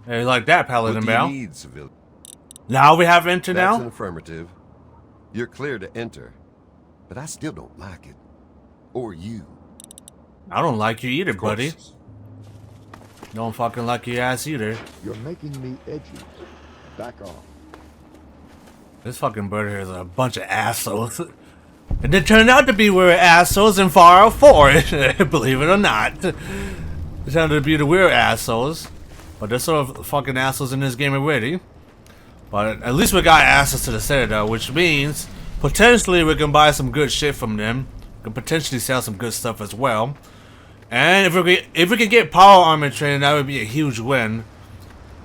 Hey, like that, Paladin Bell. What do you need, civilian? Now we have enter That's now? an affirmative. You're clear to enter, but I still don't like it. Or you. I don't like you either, Of course. buddy. Don't fucking like your ass either. You're making me edgy. Back off. This fucking bird here is a bunch of assholes. And it turned out to be we're assholes in Fallout 4, believe it or not. It turned out to be the weird assholes. But there's sort of fucking assholes in this game already. But at least we got access to the Citadel, which means potentially we can buy some good shit from them. We can potentially sell some good stuff as well. And if we can get power armor training, that would be a huge win.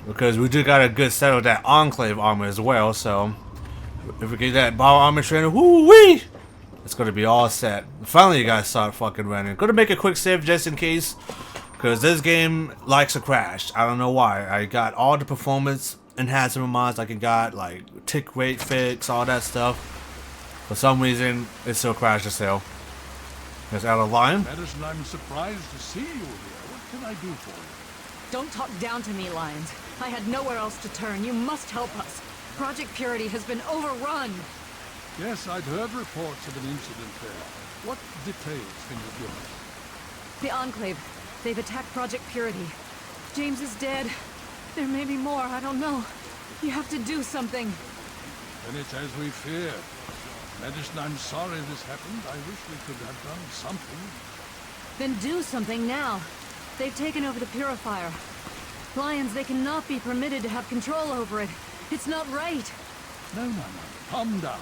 Because we do got a good set of that Enclave armor as well, so if we get that power armor training, woo-wee! It's gonna be all set. Finally you guys start fucking running. Gonna make a quick save just in case. Because this game likes to crash. I don't know why. I got all the performance enhancement mods like it got, like tick rate fix, all that stuff. For some reason, it still crashes hell. There's out of line. Madison, I'm surprised to see you here. What can I do for you? Don't talk down to me, Lions. I had nowhere else to turn. You must help us. Project Purity has been overrun. Yes, I'd heard reports of an incident there. What details can you give us? The Enclave. They've attacked Project Purity. James is dead. There may be more, I don't know. You have to do something. Then it's as we feared. Madison, I'm sorry this happened. I wish we could have done something. Then do something now. They've taken over the Purifier. Lions, they cannot be permitted to have control over it. It's not right. No. Calm down.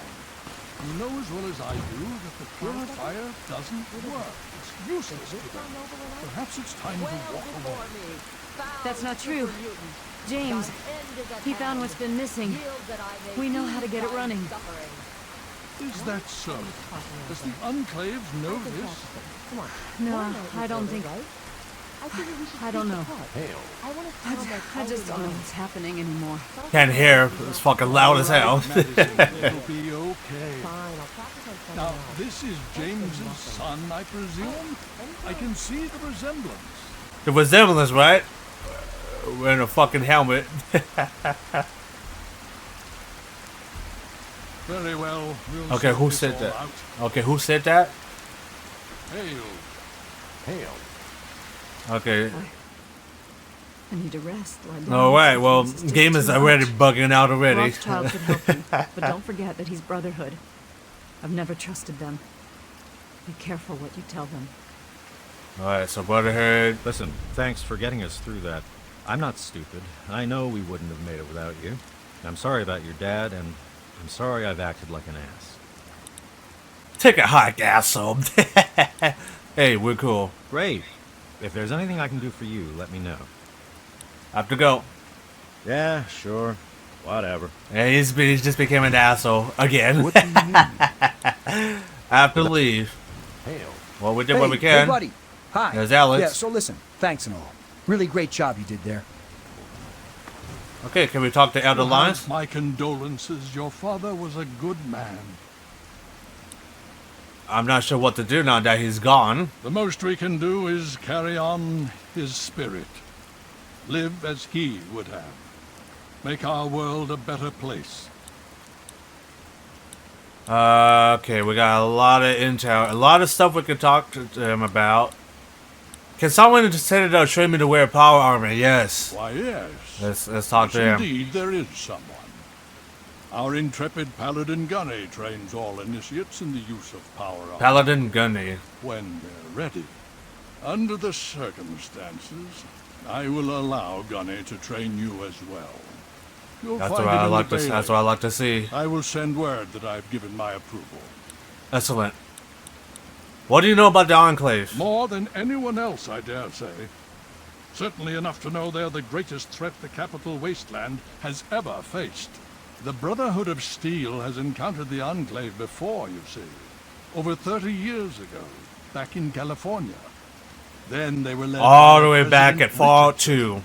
You know as well as I do that the Purifier doesn't work. It's useless to them. Perhaps it's time to walk away. That's not true. James, he found what's been missing. We know how to get it running. Is that so? Does the Enclave know this? No, I don't think... I don't know. Hell. I just don't know what's happening anymore. Can't hear. It's fucking loud as hell. It'll be okay. Now, this is James's son, I presume? I can see the resemblance. The resemblance, right? Wearing a fucking helmet. Very well. We'll Okay, who sort said this all that? out. Okay, who said that? Hail. Hell. Okay. I need to rest. lie down. Alright, well, game is already bugging out already. Rothschild could help you, but don't forget that he's Brotherhood. I've never trusted them. Be careful what you tell them. Alright, so Brotherhood. Listen, thanks for getting us through that. I'm not stupid. I know we wouldn't have made it without you. I'm sorry about your dad, and I'm sorry I've acted like an ass. Take a hike, asshole. Hey, we're cool. Great. If there's anything I can do for you, let me know. I have to go. Yeah, sure. Whatever. Yeah, he's just became an asshole again. What do you mean? I have to leave. Hell. Well, we did what we can. Hey, buddy. Hi. There's Alex. Yeah, so listen, thanks and all. Really great job you did there. Okay, can we talk to Elder Lions? My condolences. Your father was a good man. I'm not sure what to do now that he's gone. The most we can do is carry on his spirit. Live as he would have. Make our world a better place. Okay, we got a lot of intel, a lot of stuff we can talk to him about. Can someone in the Citadel train me to wear power armor? Yes. Why, yes. Let's talk to him. Indeed, there is someone. Our intrepid Paladin Gunny trains all initiates in the use of power armor. Paladin Gunny. When they're ready. Under the circumstances, I will allow Gunny to train you as well. You'll That's find what him I in like the to. Bailey. That's what I like to see. I will send word that I've given my approval. Excellent. What do you know about the Enclave? More than anyone else, I dare say. Certainly enough to know they're the greatest threat the capital wasteland has ever faced. The Brotherhood of Steel has encountered the Enclave before, you see. Over 30 years ago, back in California. Then they were led All by the way back President at Fallout Richardson. 2.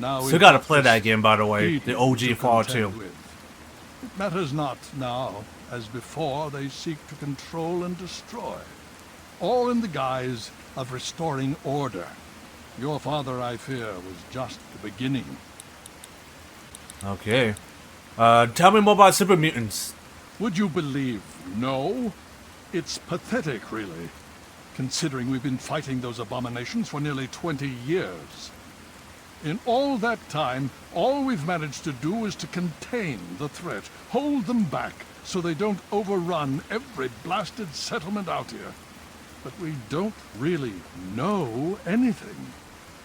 Now Still we've gotta got play this that game, by the way. The people OG to Fallout contend 2. with. It matters not now, as before they seek to control and destroy. All in the guise of restoring order. Your father, I fear, was just the beginning. Okay. Tell me more about super mutants. Would you believe no? It's pathetic, really, considering we've been fighting those abominations for nearly 20 years. In all that time, all we've managed to do is to contain the threat, hold them back, so they don't overrun every blasted settlement out here. But we don't really know anything.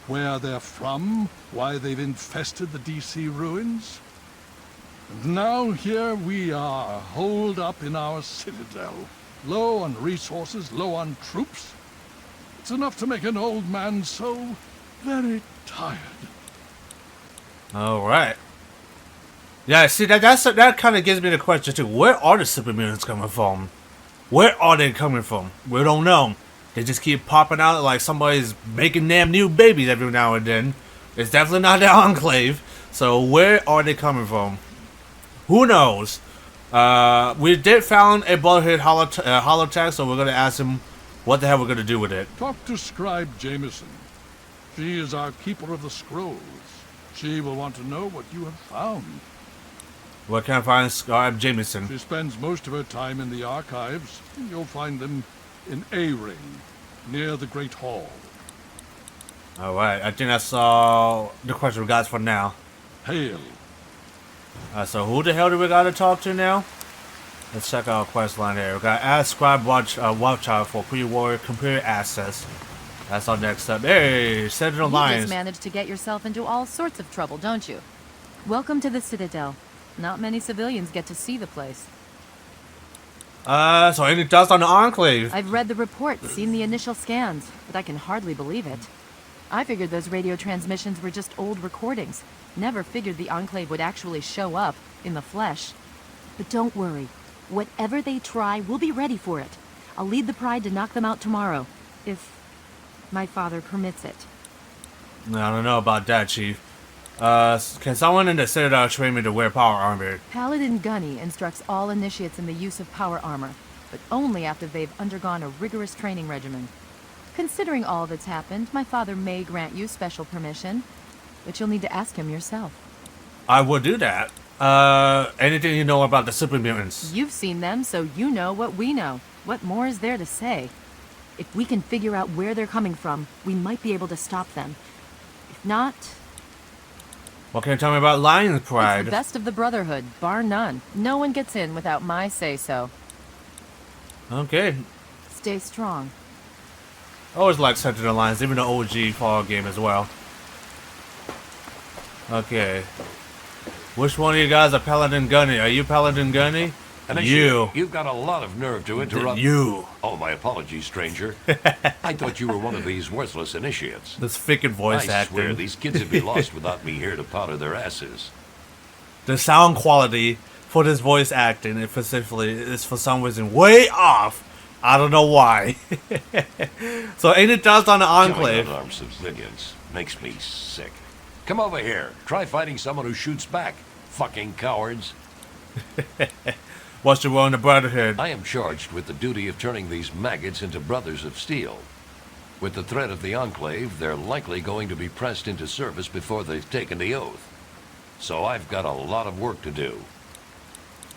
Where they're from, why they've infested the DC ruins. And now here we are, holed up in our Citadel. Low on resources, low on troops. It's enough to make an old man so very tired. Alright. Yeah, see, that kind of gives me the question too. Where are the super mutants coming from? Where are they coming from? We don't know. They just keep popping out like somebody's making damn new babies every now and then. It's definitely not the Enclave. So where are they coming from? Who knows? We did found a Brotherhood Holotech, so we're going to ask him what the hell we're going to do with it. Talk to Scribe Jameson. She is our keeper of the scrolls. She will want to know what you have found. Where can I find Scribe Jameson? She spends most of her time in the archives. You'll find them in A-Ring, near the Great Hall. Alright, I think that's all the question we got for now. Hail. So who the hell do we got to talk to now? Let's check out quest line here. We got ask Scribe Watchtower for pre-war computer access. That's our next step. Hey, Citadel You Alliance. just managed to get yourself into all sorts of trouble, don't you? Welcome to the Citadel. Not many civilians get to see the place. So any dust on the Enclave? I've read the report, seen the initial scans, but I can hardly believe it. I figured those radio transmissions were just old recordings. Never figured the Enclave would actually show up, in the flesh. But don't worry. Whatever they try, we'll be ready for it. I'll lead the Pride to knock them out tomorrow, if my father permits it. I don't know about that, Chief. Can someone in the Citadel train me to wear power armor? Paladin Gunny instructs all initiates in the use of power armor, but only after they've undergone a rigorous training regimen. Considering all that's happened, my father may grant you special permission, but you'll need to ask him yourself. I would do that. Anything you know about the super mutants? You've seen them, so you know what we know. What more is there to say? If we can figure out where they're coming from, we might be able to stop them. If not... What can you tell me about Lion's It's Pride? the best of the Brotherhood, bar none. No one gets in without my say-so. Okay. Stay strong. I always like Citadel Alliance, even the OG fall game as well. Okay. Which one of you guys are Paladin Gunny? Are you Paladin Gunny? You. You've got a lot of nerve to interrupt. You. Oh, my apologies, stranger. I thought you were one of these worthless initiates. This freaking voice I acting. swear these kids would be lost without me here to powder their asses. The sound quality for this voice acting, specifically, is for some reason way off. I don't know why. So ain't it dust on the Enclave? Killing unarmed civilians makes me sick. Come over here. Try fighting someone who shoots back. Fucking cowards. What's the role in the Brotherhood? I am charged with the duty of turning these maggots into Brothers of Steel. With the threat of the Enclave, they're likely going to be pressed into service before they've taken the oath. So I've got a lot of work to do.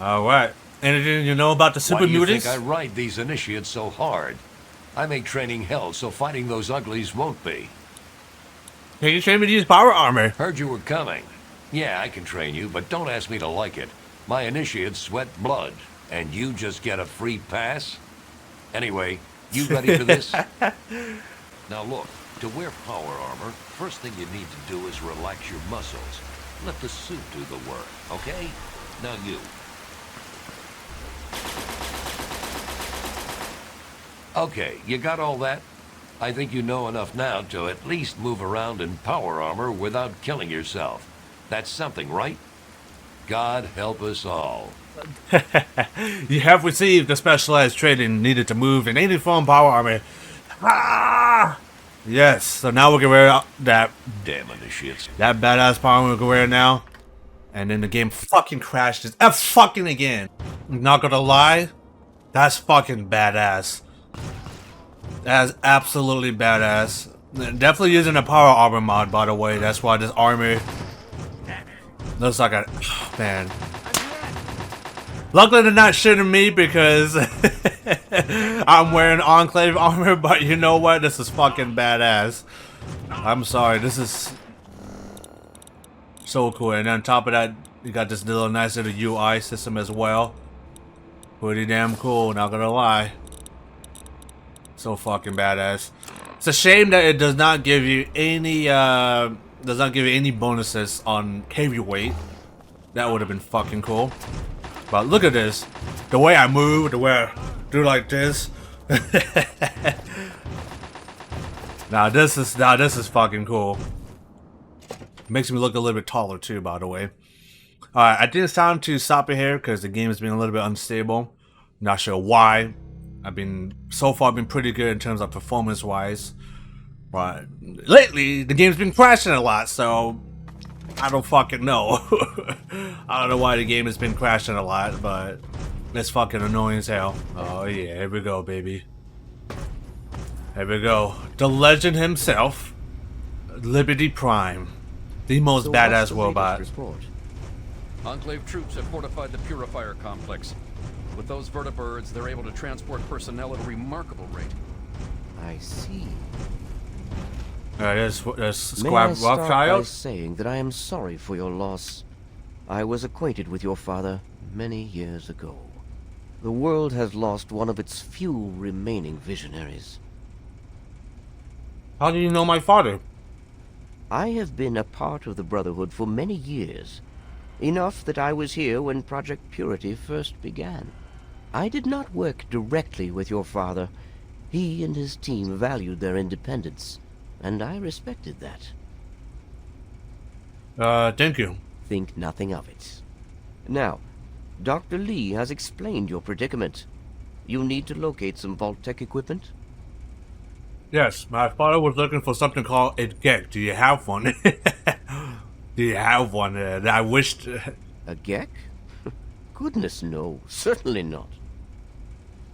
Alright. Anything you know about the super Why do you mutants? think I ride these initiates so hard? I make training hell so fighting those uglies won't be. Can you train me to use power armor? Heard you were coming. Yeah, I can train you, but don't ask me to like it. My initiates sweat blood, and you just get a free pass? Anyway, you ready for this? Now look, to wear power armor, first thing you need to do is relax your muscles. Let the suit do the work, okay? Now you. Okay, you got all that? I think you know enough now to at least move around in power armor without killing yourself. That's something, right? God help us all. You have received the specialized training needed to move in any form of power armor. Ah! Yes, so now we can wear that Damn initiates. badass power armor we can wear now. And then the game fucking crashes. Fucking again. Not gonna lie, that's fucking badass. That is absolutely badass. Definitely using a power armor mod, by the way. That's why this armor Looks like a man. Luckily, they're not shooting me because I'm wearing Enclave armor. But you know what? This is fucking badass. I'm sorry. This is so cool. And on top of that, you got this little nice little UI system as well. Pretty damn cool. Not gonna lie. So fucking badass. It's a shame that it does not give you any bonuses on heavyweight. That would have been fucking cool. But look at this. The way I move, the way I do like this. Now this is fucking cool. Makes me look a little bit taller too, by the way. Alright, I think it's time to stop it here because the game has been a little bit unstable. Not sure why. So far been pretty good in terms of performance wise. But lately the game's been crashing a lot, so I don't fucking know. I don't know why the game has been crashing a lot, but it's fucking annoying as hell. Oh yeah, here we go, baby. Here we go. The legend himself, Liberty Prime. The most badass robot. Enclave troops have fortified the Purifier complex. With those vertibirds, they're able to transport personnel at a remarkable rate. I see. There's May I Squad start by Rothschild. saying that I am sorry for your loss. I was acquainted with your father many years ago. The world has lost one of its few remaining visionaries. How do you know my father? I have been a part of the Brotherhood for many years. Enough that I was here when Project Purity first began. I did not work directly with your father. He and his team valued their independence, and I respected that. Thank you. Think nothing of it. Now, Dr. Lee has explained your predicament. You need to locate some Vault-Tec equipment? Yes, my father was looking for something called a GECK. Do you have one? Do you have one that I wished... A GECK? Goodness no, certainly not.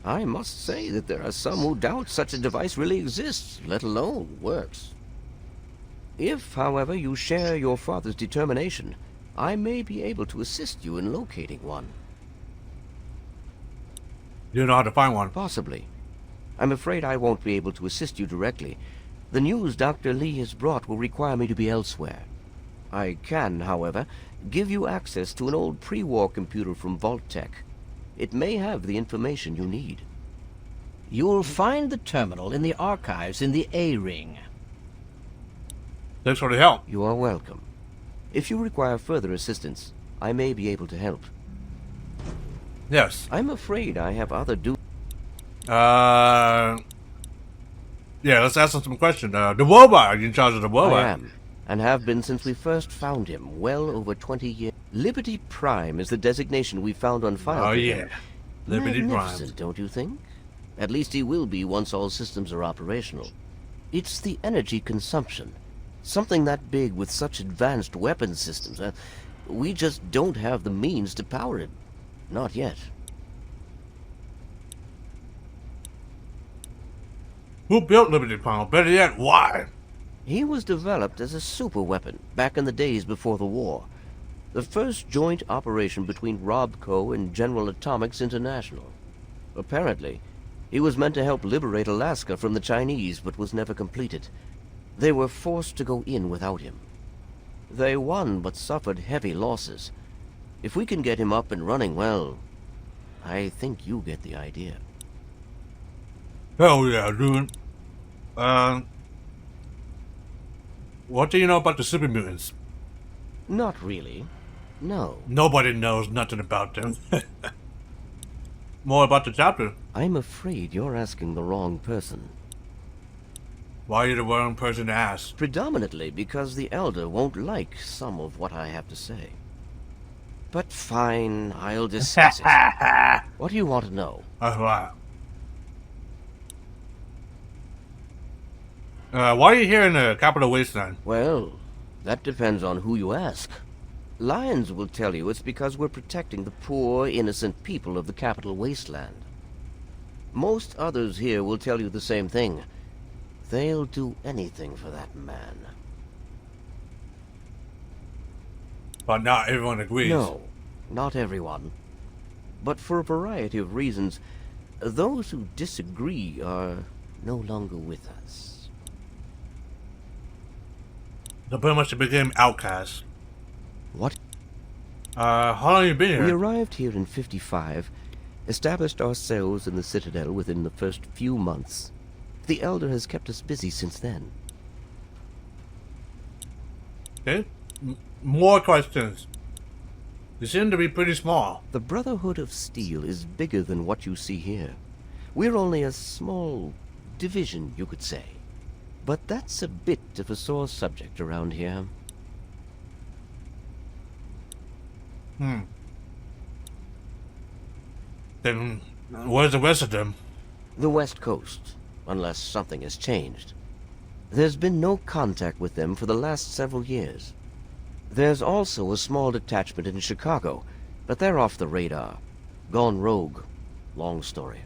I must say that there are some who doubt such a device really exists, let alone works. If, however, you share your father's determination, I may be able to assist you in locating one. You know how to find one? Possibly. I'm afraid I won't be able to assist you directly. The news Dr. Lee has brought will require me to be elsewhere. I can, however, give you access to an old pre-war computer from Vault-Tec. It may have the information you need. You'll find the terminal in the archives in the A-Ring. Thanks for the help. You are welcome. If you require further assistance, I may be able to help. Yes. I'm afraid I have other Yeah, let's ask him some questions. The robot, are you in charge of the robot? I am, and have been since we first found him, well over 20 years. Liberty Prime is the designation we found on file. Oh for yeah, him. Liberty Magnificent, Prime. don't you think? At least he will be once all systems are operational. It's the energy consumption. Something that big with such advanced weapon systems. We just don't have the means to power it. Not yet. Who built Liberty Prime? Better yet, why? He was developed as a super weapon back in the days before the war. The first joint operation between ROBCO and General Atomics International. Apparently, he was meant to help liberate Alaska from the Chinese, but was never completed. They were forced to go in without him. They won, but suffered heavy losses. If we can get him up and running, well, I think you get the idea. Hell yeah, dude. What do you know about the super mutants? Not really. No. Nobody knows nothing about them. More about the chapter. I'm afraid you're asking the wrong person. Why are you the wrong person to ask? Predominantly because the Elder won't like some of what I have to say. But fine, I'll discuss it. What do you want to know? Why are you here in the capital wasteland? Well, that depends on who you ask. Lions will tell you it's because we're protecting the poor, innocent people of the capital wasteland. Most others here will tell you the same thing. They'll do anything for that man. But not everyone agrees. No, not everyone. But for a variety of reasons, those who disagree are no longer with us. So pretty much they became outcasts. What? How long have you been here? We arrived here in 55, established ourselves in the Citadel within the first few months. The Elder has kept us busy since then. Okay. More questions. You seem to be pretty small. The Brotherhood of Steel is bigger than what you see here. We're only a small division, you could say. But that's a bit of a sore subject around here. Then where's the rest of them? The West Coast, unless something has changed. There's been no contact with them for the last several years. There's also a small detachment in Chicago, but they're off the radar. Gone rogue. Long story.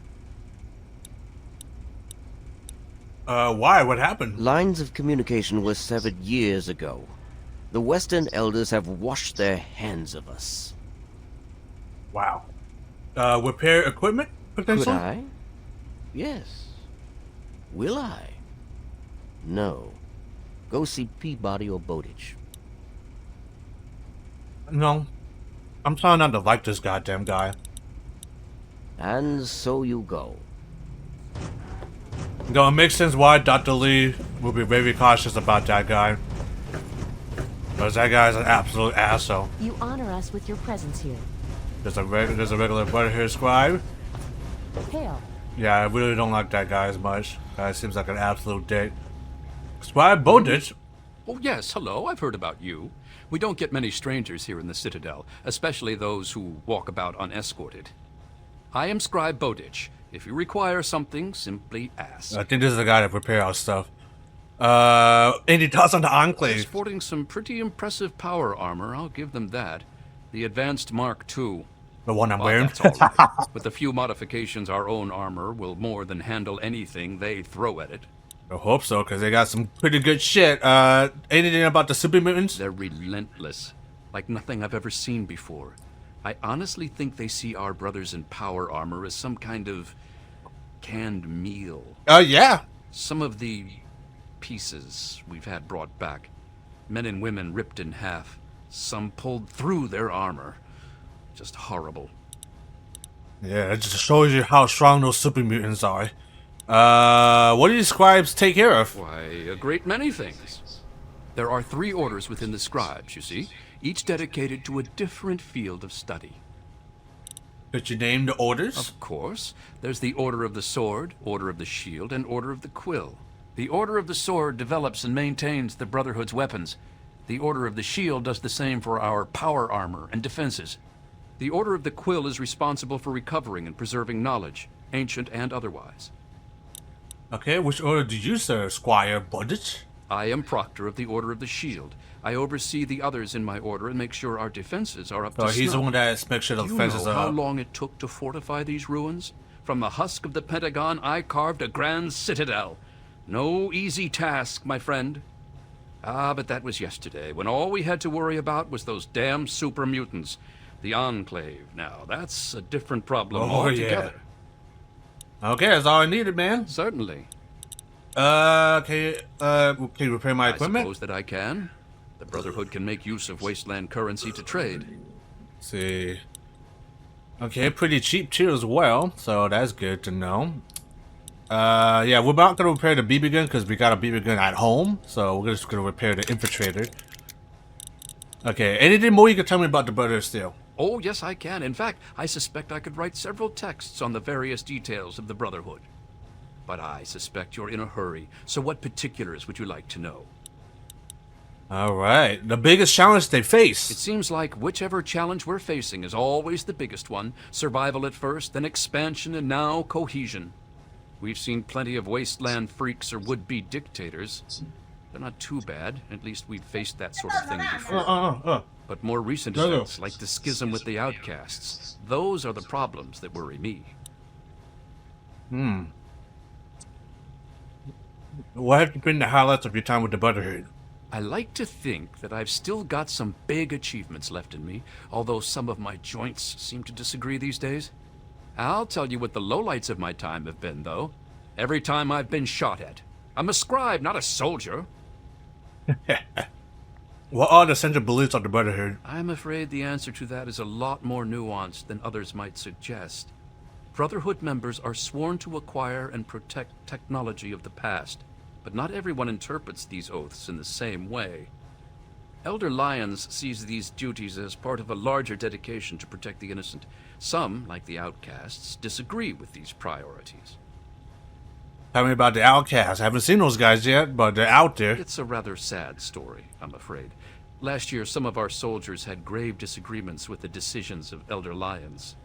Why? What happened? Lines of communication were severed years ago. The Western Elders have washed their hands of us. Wow. Repair equipment, potentially? Could I? Yes. Will I? No. Go see Peabody or Bowditch. No. I'm trying not to like this goddamn guy. And so you go. No, it makes sense why Dr. Lee will be very cautious about that guy. Because that guy's an absolute asshole. You honor us with your presence here. There's a regular Brotherhood scribe. Hail. Yeah, I really don't like that guy as much. Guy seems like an absolute dick. Scribe Bowditch. Oh, yes, hello, I've heard about you. We don't get many strangers here in the Citadel, especially those who walk about unescorted. I am Scribe Bowditch. If you require something, simply ask. I think this is the guy that prepared our stuff. Any thoughts on the Enclave? Sporting some pretty impressive power armor, I'll give them that. The Advanced Mark II. The one I'm But wearing? that's all right. With a few modifications, our own armor will more than handle anything they throw at it. I hope so, because they got some pretty good shit. Anything about the super mutants? They're relentless, like nothing I've ever seen before. I honestly think they see our brothers in power armor as some kind of canned meal. Yeah. Some of the pieces we've had brought back, men and women ripped in half, some pulled through their armor. Just horrible. Yeah, it just shows you how strong those super mutants are. What do these scribes take care of? Why, a great many things. There are 3 orders within the scribes, you see, each dedicated to a different field of study. Could you name the orders? Of course. There's the Order of the Sword, Order of the Shield, and Order of the Quill. The Order of the Sword develops and maintains the Brotherhood's weapons. The Order of the Shield does the same for our power armor and defenses. The Order of the Quill is responsible for recovering and preserving knowledge, ancient and otherwise. Okay, which order do you serve, Squire Bowditch? I am Proctor of the Order of the Shield. I oversee the others in my order and make sure our defenses are up to snuff. He's the one that makes sure the defenses Do you know are how up. long it took to fortify these ruins? From the husk of the Pentagon, I carved a grand citadel. No easy task, my friend. Ah, but that was yesterday, when all we had to worry about was those damn super mutants. The Enclave. Now, that's a different problem altogether. Yeah. Okay, that's all I needed, man. Certainly. Can you repair my equipment? I suppose that I can. The Brotherhood can make use of Wasteland currency to trade. Let's see. Okay, pretty cheap too as well, so that's good to know. Yeah, we're not gonna repair the BB gun because we got a BB gun at home, so we're just gonna repair the infiltrator. Okay, anything more you can tell me about the Brotherhood of Steel? Oh, yes, I can. In fact, I suspect I could write several texts on the various details of the Brotherhood. But I suspect you're in a hurry, so what particulars would you like to know? Alright, the biggest challenge they face. It seems like whichever challenge we're facing is always the biggest one. Survival at first, then expansion, and now cohesion. We've seen plenty of wasteland freaks or would-be dictators. They're not too bad. At least we've faced that sort of thing before. But more recent events, like the schism with the outcasts, those are the problems that worry me. What have been the highlights of your time with the Brotherhood? I like to think that I've still got some big achievements left in me, although some of my joints seem to disagree these days. I'll tell you what the lowlights of my time have been, though. Every time I've been shot at. I'm a scribe, not a soldier. What are the central beliefs of the Brotherhood? I'm afraid the answer to that is a lot more nuanced than others might suggest. Brotherhood members are sworn to acquire and protect technology of the past, but not everyone interprets these oaths in the same way. Elder Lyons sees these duties as part of a larger dedication to protect the innocent. Some, like the outcasts, disagree with these priorities. Tell me about the outcasts. I haven't seen those guys yet, but they're out there. It's a rather sad story, I'm afraid. Last year, some of our soldiers had grave disagreements with the decisions of Elder Lyons.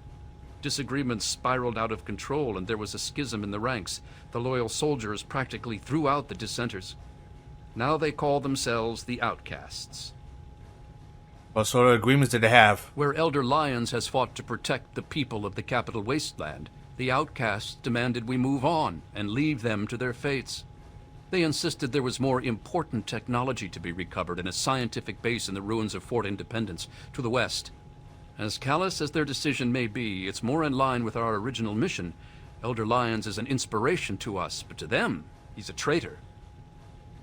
Disagreements spiraled out of control, and there was a schism in the ranks. The loyal soldiers practically threw out the dissenters. Now they call themselves the Outcasts. What sort of agreements did they have? Where Elder Lyons has fought to protect the people of the capital wasteland, the Outcasts demanded we move on and leave them to their fates. They insisted there was more important technology to be recovered in a scientific base in the ruins of Fort Independence to the west. As callous as their decision may be, it's more in line with our original mission. Elder Lyons is an inspiration to us, but to them, he's a traitor.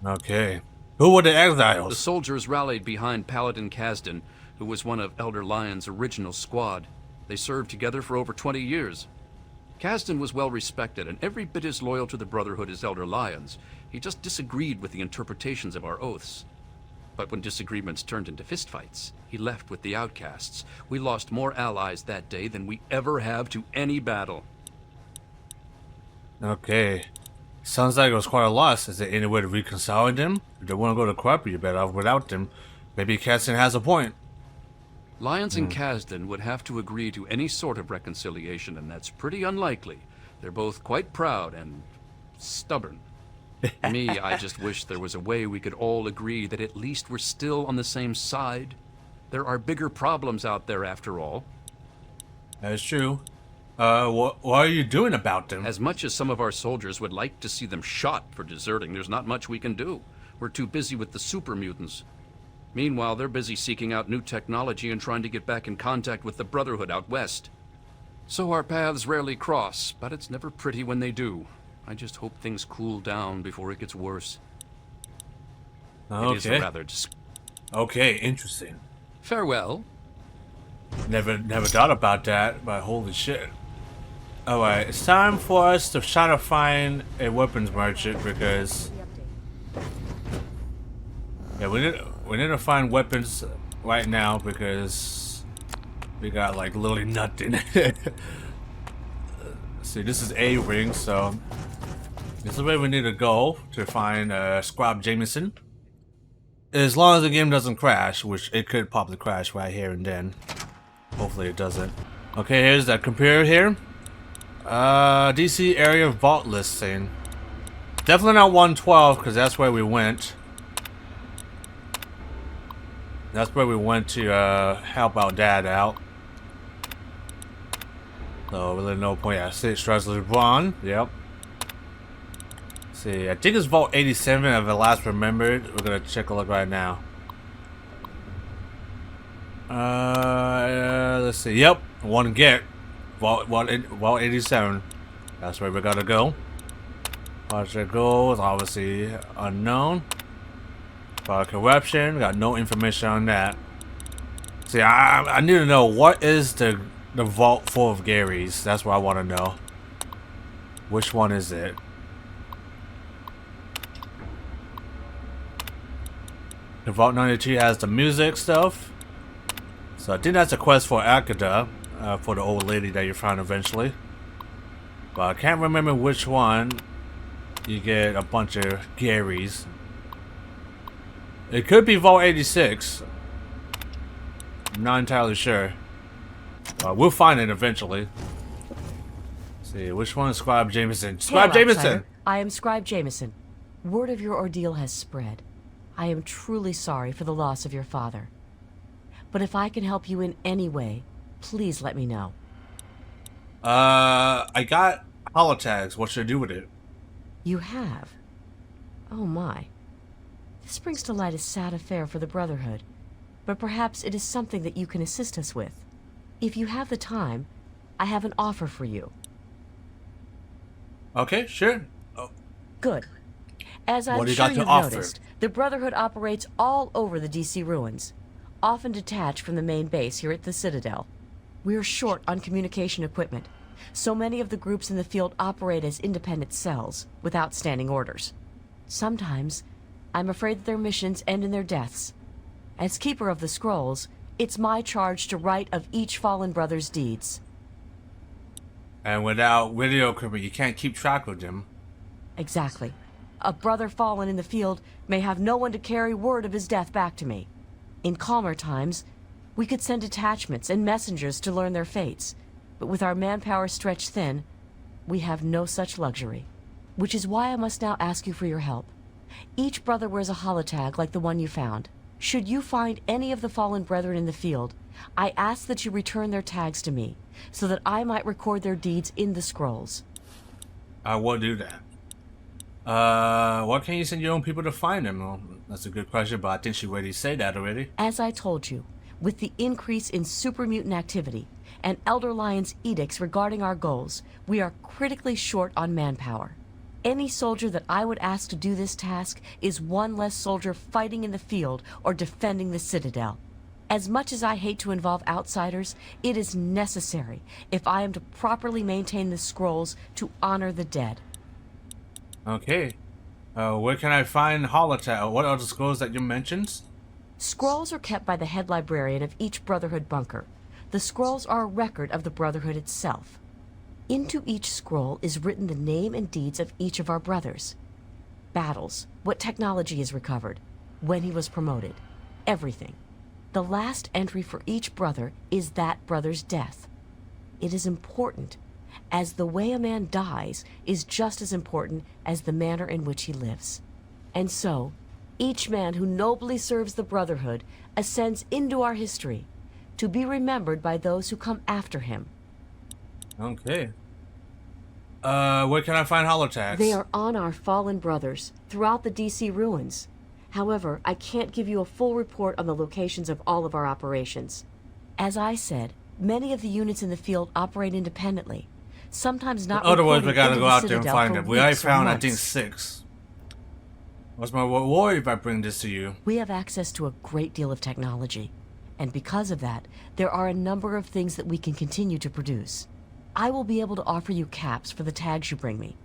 Okay. Who were the exiles? The soldiers rallied behind Paladin Kasdan, who was one of Elder Lyons' original squad. They served together for over 20 years. Kasdan was well respected and every bit as loyal to the Brotherhood as Elder Lyons. He just disagreed with the interpretations of our oaths. But when disagreements turned into fistfights, he left with the outcasts. We lost more allies that day than we ever have to any battle. Okay. Sounds like it was quite a loss. Is there any way to reconcile them? If they want to go to corrupt, you're better off without them. Maybe Kasdan has a point. Lyons and Kasdan would have to agree to any sort of reconciliation, and that's pretty unlikely. They're both quite proud and stubborn. Me, I just wish there was a way we could all agree that at least we're still on the same side. There are bigger problems out there after all. That's true. What are you doing about them? As much as some of our soldiers would like to see them shot for deserting, there's not much we can do. We're too busy with the super mutants. Meanwhile, they're busy seeking out new technology and trying to get back in contact with the Brotherhood out west. So our paths rarely cross, but it's never pretty when they do. I just hope things cool down before it gets worse. Okay. It is a rather okay, interesting. Farewell. Never thought about that, but holy shit. Alright, it's time for us to try to find a weapons merchant because... yeah, we need to find weapons right now because we got like literally nothing. See, this is A ring, so this is where we need to go to find Scribe Jameson. As long as the game doesn't crash, which it could probably crash right here and then. Hopefully it doesn't. Okay, here's that computer here. DC area vault listing. Definitely not 112 because that's where we went. That's where we went to help our dad out. So really no point. Yeah, see, Stressler's Braun. Yep. See, I think it's Vault 87 of the last remembered. We're gonna check a look right now. Let's see. Yep, one GECK. Vault 87. That's where we gotta go. Project goal is obviously unknown. Corruption, got no information on that. See, I need to know what is the vault full of Garys. That's what I want to know. Which one is it? The Vault 92 has the music stuff. So I think that's a quest for Akada, for the old lady that you find eventually. But I can't remember which one. You get a bunch of Garys. It could be Vault 86. I'm not entirely sure. We'll find it eventually. Let's see, which one is Scribe Jameson? Scribe Jameson! I am Scribe Jameson. Word of your ordeal has spread. I am truly sorry for the loss of your father. But if I can help you in any way, please let me know. I got holotags. What should I do with it? You have? Oh my. This brings to light a sad affair for the Brotherhood, but perhaps it is something that you can assist us with. If you have the time, I have an offer for you. Okay, sure. Oh. Good. As I'm sure you've noticed, the Brotherhood operates all over the DC ruins, often detached from the main base here at the Citadel. We're short on communication equipment, so many of the groups in the field operate as independent cells, without standing orders. Sometimes, I'm afraid that their missions end in their deaths. As Keeper of the Scrolls, it's my charge to write of each fallen brother's deeds. And without video equipment, you can't keep track of them. Exactly. A brother fallen in the field may have no one to carry word of his death back to me. In calmer times, we could send detachments and messengers to learn their fates, but with our manpower stretched thin, we have no such luxury. Which is why I must now ask you for your help. Each brother wears a holotag like the one you found. Should you find any of the fallen brethren in the field, I ask that you return their tags to me, so that I might record their deeds in the scrolls. I will do that. Why can't you send your own people to find them? Well, that's a good question, but I think she already said that already. As I told you, with the increase in super mutant activity and Elder Lion's edicts regarding our goals, we are critically short on manpower. Any soldier that I would ask to do this task is one less soldier fighting in the field or defending the Citadel. As much as I hate to involve outsiders, it is necessary if I am to properly maintain the scrolls to honor the dead. Okay. Where can I find holotag? What are the scrolls that you mentioned? Scrolls are kept by the head librarian of each Brotherhood bunker. The scrolls are a record of the Brotherhood itself. Into each scroll is written the name and deeds of each of our brothers. Battles, what technology is recovered, when he was promoted, everything. The last entry for each brother is that brother's death. It is important, as the way a man dies is just as important as the manner in which he lives. And so, each man who nobly serves the Brotherhood ascends into our history, to be remembered by those who come after him. Okay. Where can I find holotags? They are on our fallen brothers, throughout the DC ruins. However, I can't give you a full report on the locations of all of our operations. As I said, many of the units in the field operate independently, sometimes not. Otherwise, we gotta go out there and find them. We already found, I think, 6. What's my worry if I bring this to you? We have access to a great deal of technology, and because of that, there are a number of things that we can continue to produce. I will be able to offer you caps for the tags you bring me,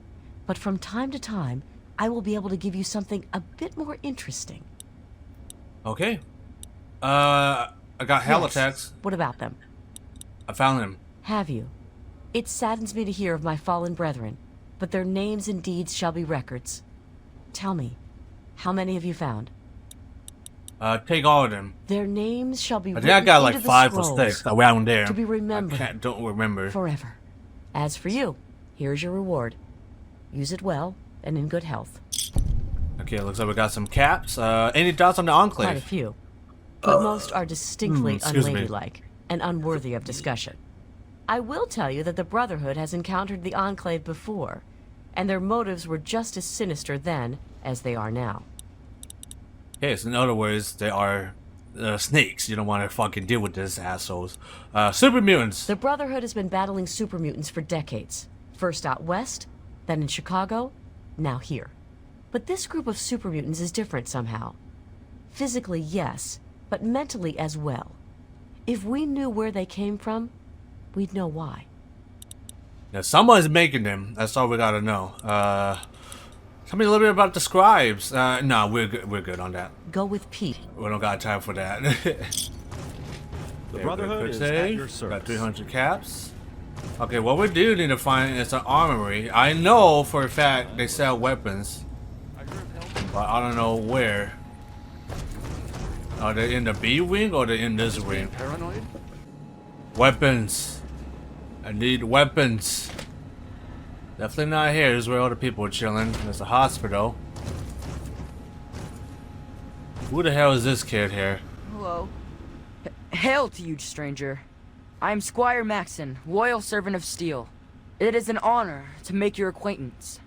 but from time to time, I will be able to give you something a bit more interesting. Okay. I got holotags. Yes. What about them? I found them. Have you? It saddens me to hear of my fallen brethren, but their names and deeds shall be records. Tell me, how many have you found? Take all of them. Their names shall be I think I got like 5 or 6 scrolls, around there. to be remembered. I don't remember. Forever. As for you, here's your reward. Use it well and in good health. Okay, looks like we got some caps. Any thoughts on the Enclave? Quite a few. But most are distinctly excuse me. unladylike and unworthy of discussion. I will tell you that the Brotherhood has encountered the Enclave before, and their motives were just as sinister then as they are now. Okay, so in other words, they are snakes. You don't want to fucking deal with this assholes. Super mutants. The Brotherhood has been battling super mutants for decades. First out west, then in Chicago, now here. But this group of super mutants is different somehow. Physically, yes, but mentally as well. If we knew where they came from, we'd know why. Now, someone's making them. That's all we gotta know. Tell me a little bit about the scribes. No, we're good on that. Go with Pete. We don't got time for that. The Brotherhood is at your service. Got 300 caps. Okay, what we do need to find is an armory. I know for a fact they sell weapons, but I don't know where. Are they in the B wing or they in this wing? Paranoid? Weapons. I need weapons. Definitely not here. This is where all the people are chilling. There's a hospital. Who the hell is this kid here? Hello. Hail to you, stranger. I am Squire Maxon, loyal servant of Steel. It is an honor to make your acquaintance.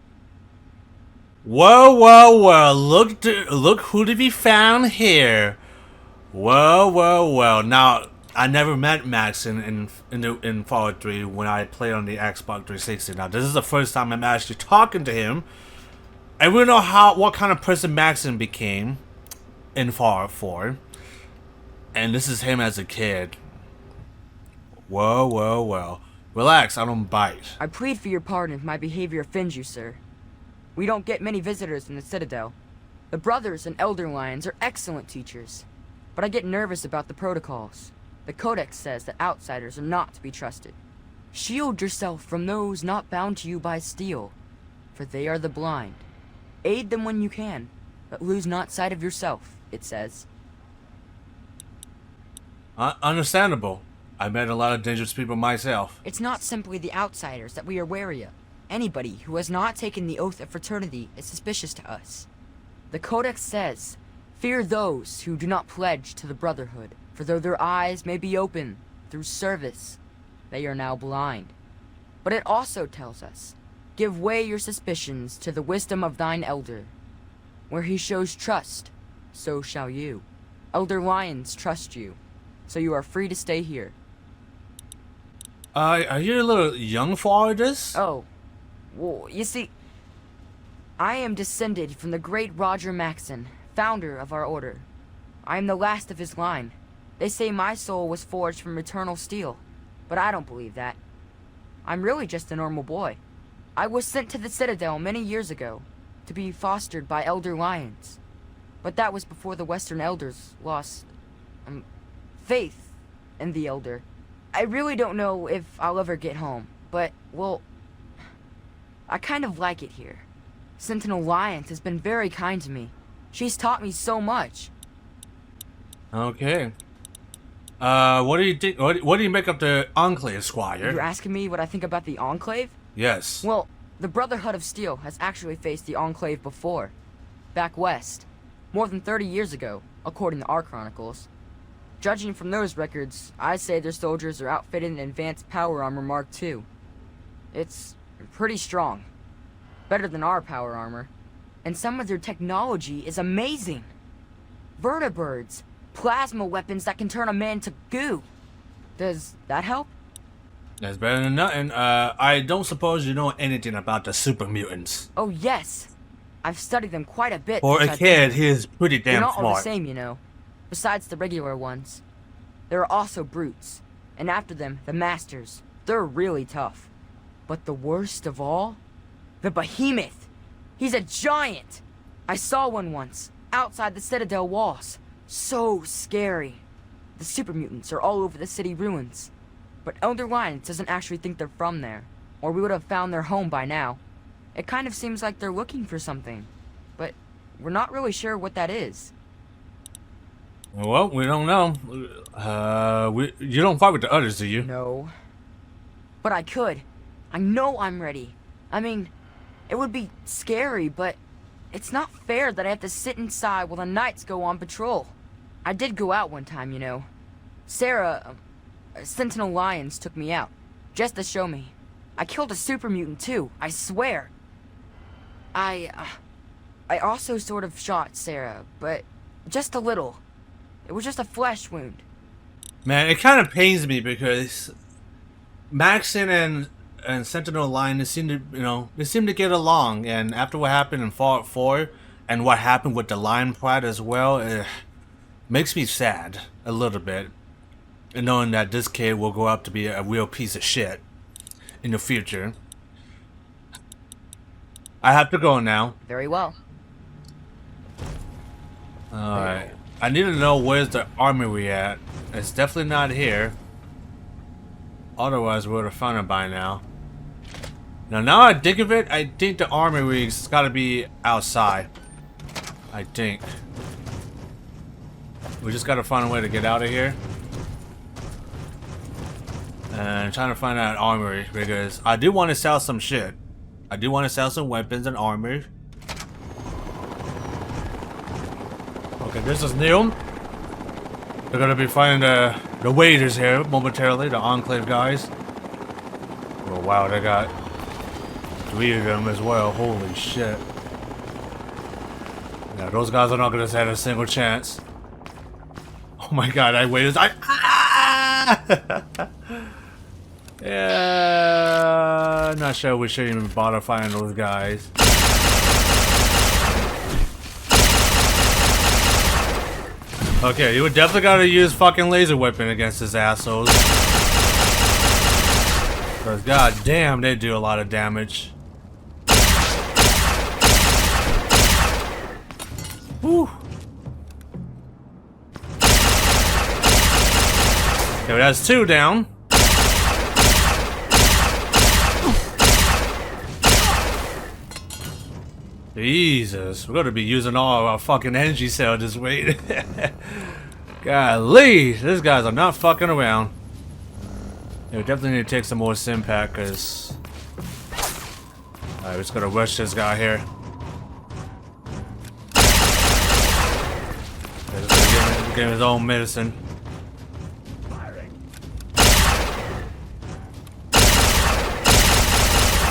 Whoa, whoa, whoa! Look who to be found here. Whoa, whoa, whoa! Now I never met Max in Fallout 3 when I played on the Xbox 360. Now this is the first time I'm actually talking to him. I really know what kind of person Maxon became in Fallout 4, and this is him as a kid. Whoa, whoa, whoa! Relax, I don't bite. I plead for your pardon if my behavior offends you, sir. We don't get many visitors in the Citadel. The Brothers and Elder Lions are excellent teachers, but I get nervous about the protocols. The Codex says that outsiders are not to be trusted. Shield yourself from those not bound to you by steel, for they are the blind. Aid them when you can, but lose not sight of yourself, it says. Understandable. I met a lot of dangerous people myself. It's not simply the outsiders that we are wary of. Anybody who has not taken the oath of fraternity is suspicious to us. The Codex says, fear those who do not pledge to the Brotherhood, for though their eyes may be open through service, they are now blind. But it also tells us, give way your suspicions to the wisdom of thine elder. Where he shows trust, so shall you. Elder Lions trust you, so you are free to stay here. Are you a little young for all of this? Oh, well, you see, I am descended from the great Roger Maxon, founder of our order. I am the last of his line. They say my soul was forged from eternal steel, but I don't believe that. I'm really just a normal boy. I was sent to the Citadel many years ago to be fostered by Elder Lions, but that was before the Western Elders lost faith in the Elder. I really don't know if I'll ever get home, but, well, I kind of like it here. Sentinel Lions has been very kind to me. She's taught me so much. Okay. What do you think? What do you make of the Enclave, Squire? You're asking me what I think about the Enclave? Yes. Well, the Brotherhood of Steel has actually faced the Enclave before. Back west. More than 30 years ago, according to our chronicles. Judging from those records, I say their soldiers are outfitted in advanced power armor Mark II. It's pretty strong. Better than our power armor. And some of their technology is amazing. Vertibirds, plasma weapons that can turn a man to goo. Does that help? That's better than nothing. I don't suppose you know anything about the super mutants. Oh yes. I've studied them quite a bit. For a kid, he is pretty damn They're not smart. all the same, you know. Besides the regular ones. There are also brutes. And after them, the masters. They're really tough. But the worst of all? The behemoth. He's a giant. I saw one once, outside the Citadel walls. So scary. The super mutants are all over the city ruins. But Elder Lions doesn't actually think they're from there, or we would have found their home by now. It kind of seems like they're looking for something, but we're not really sure what that is. Well, we don't know. You don't fight with the others, do you? No. But I could. I know I'm ready. I mean, it would be scary, but it's not fair that I have to sit inside while the knights go on patrol. I did go out one time, you know. Sarah, Sentinel Lions took me out, just to show me. I killed a super mutant too, I swear. I also sort of shot Sarah, but just a little. It was just a flesh wound. Man, it kind of pains me because Maxon and Sentinel Lions seem to get along, and after what happened in Fallout 4 and what happened with the Lion Pride as well, it makes me sad a little bit, and knowing that this kid will grow up to be a real piece of shit in the future. I have to go now. Very well. Alright. I need to know where's the armory at. It's definitely not here. Otherwise we would have found it by now. Now I think of it, I think the armory's gotta be outside. I think. We just gotta find a way to get out of here. And trying to find that armory because I do want to sell some shit. I do want to sell some weapons and armor. Okay, this is new. They're gonna be fighting the waiters here momentarily, the Enclave guys. Oh wow, they got 3 of them as well. Holy shit. Yeah, those guys are not gonna stand a single chance. Oh my god, I waited. Yeah, not sure we shouldn't even bother fighting those guys. Okay, you would definitely gotta use fucking laser weapon against his assholes. Because god damn, they do a lot of damage. Woo. Okay, that's 2 down. Jesus, we're gonna be using all our fucking energy cell this way. Golly, these guys are not fucking around. Yeah, we definitely need to take some more sim pack, because we're just gonna rush this guy here. Just gonna give him his own medicine.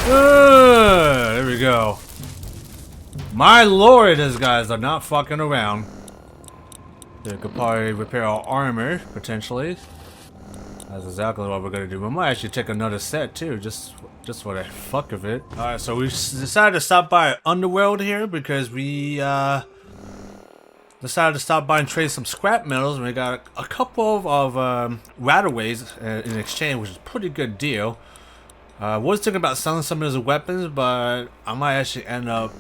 There we go. My lord, these guys are not fucking around. They could probably repair our armor, potentially. That's exactly what we're gonna do. We might actually take another set too, just for the fuck of it. Alright, so we decided to stop by Underworld here because we decided to stop by and trade some scrap metals, and we got a couple of rataways in exchange, which is a pretty good deal. I was thinking about selling some of his weapons, but I might actually end up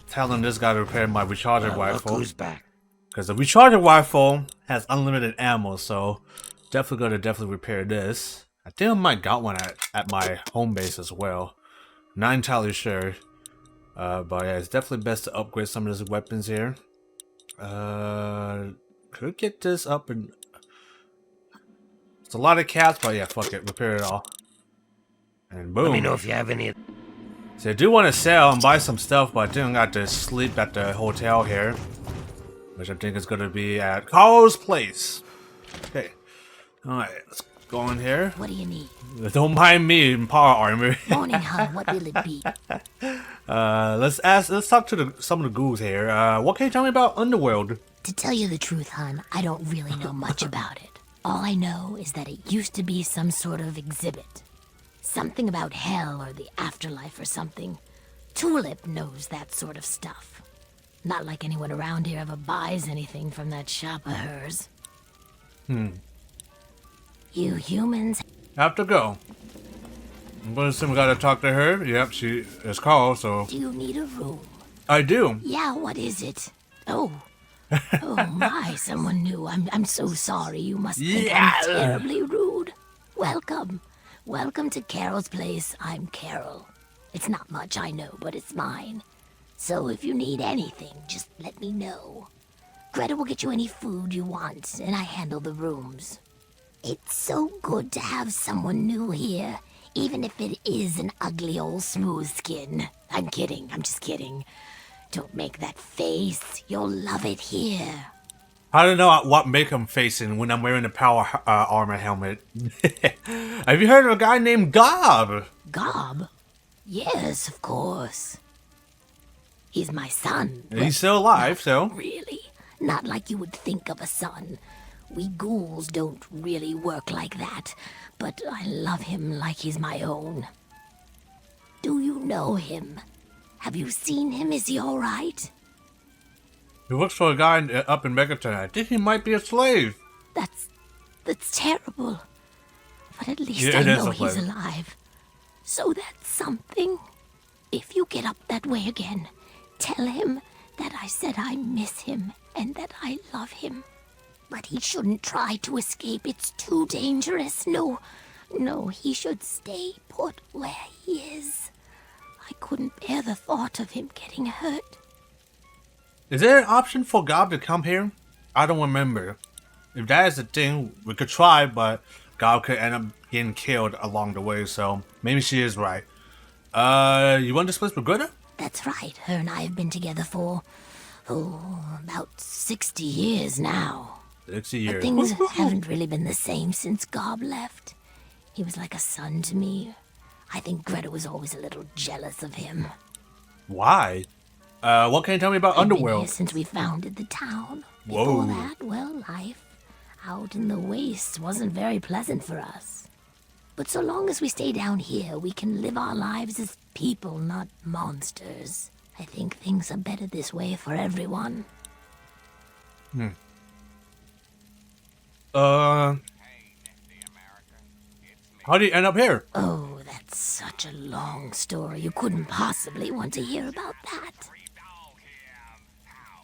telling this guy to repair my recharger rifle. Who's back? Because the recharger rifle has unlimited ammo, so definitely gonna repair this. I think I might got one at my home base as well. Not entirely sure. But yeah, it's definitely best to upgrade some of his weapons here. Could get this up and it's a lot of caps, but yeah, fuck it, repair it all. And boom. Let me know if you have any. So I do want to sell and buy some stuff, but I didn't got to sleep at the hotel here, which I think is going to be at Carl's place. Okay. Alright, let's go in here. What do you need? Don't mind me in power armor. Morning, hon. What will it be? Let's talk to some of the ghouls here. What can you tell me about Underworld? To tell you the truth, hon, I don't really know much about it. All I know is that it used to be some sort of exhibit. Something about hell or the afterlife or something. Tulip knows that sort of stuff. Not like anyone around here ever buys anything from that shop of hers. You humans have to go. I'm gonna assume we gotta talk to her. Yep, she is called, so. Do you need a room? I do. Yeah, what is it? Oh. Oh my, someone new. I'm so sorry. You must think I'm terribly rude. Welcome. Welcome to Carol's place. I'm Carol. It's not much, I know, but it's mine. So if you need anything, just let me know. Greta will get you any food you want, and I handle the rooms. It's so good to have someone new here, even if it is an ugly old smooth skin. I'm kidding, I'm just kidding. Don't make that face. You'll love it here. I don't know what make I'm facing when I'm wearing the power armor helmet. Have you heard of a guy named Gob? Gob? Yes, of course. He's my son. He's still alive, so. Really? Not like you would think of a son. We ghouls don't really work like that, but I love him like he's my own. Do you know him? Have you seen him? Is he all right? He works for a guy up in Megaton. I think he might be a slave. That's terrible. But at least I know he's alive. So that's something. If you get up that way again, tell him that I said I miss him and that I love him. But he shouldn't try to escape. It's too dangerous. No, he should stay put where he is. I couldn't bear the thought of him getting hurt. Is there an option for Gob to come here? I don't remember. If that is the thing, we could try, but Gob could end up getting killed along the way, so maybe she is right. You want to split with Greta? That's right. Her and I have been together for, about 60 years now. 60 years. But things haven't really been the same since Gob left. He was like a son to me. I think Greta was always a little jealous of him. Why? What can you tell me about I've been Underworld? here since we founded the town. Whoa. Before that, well, life out in the wastes wasn't very pleasant for us. But so long as we stay down here, we can live our lives as people, not monsters. I think things are better this way for everyone. How do you end up here? Oh, that's such a long story. You couldn't possibly want to hear about that.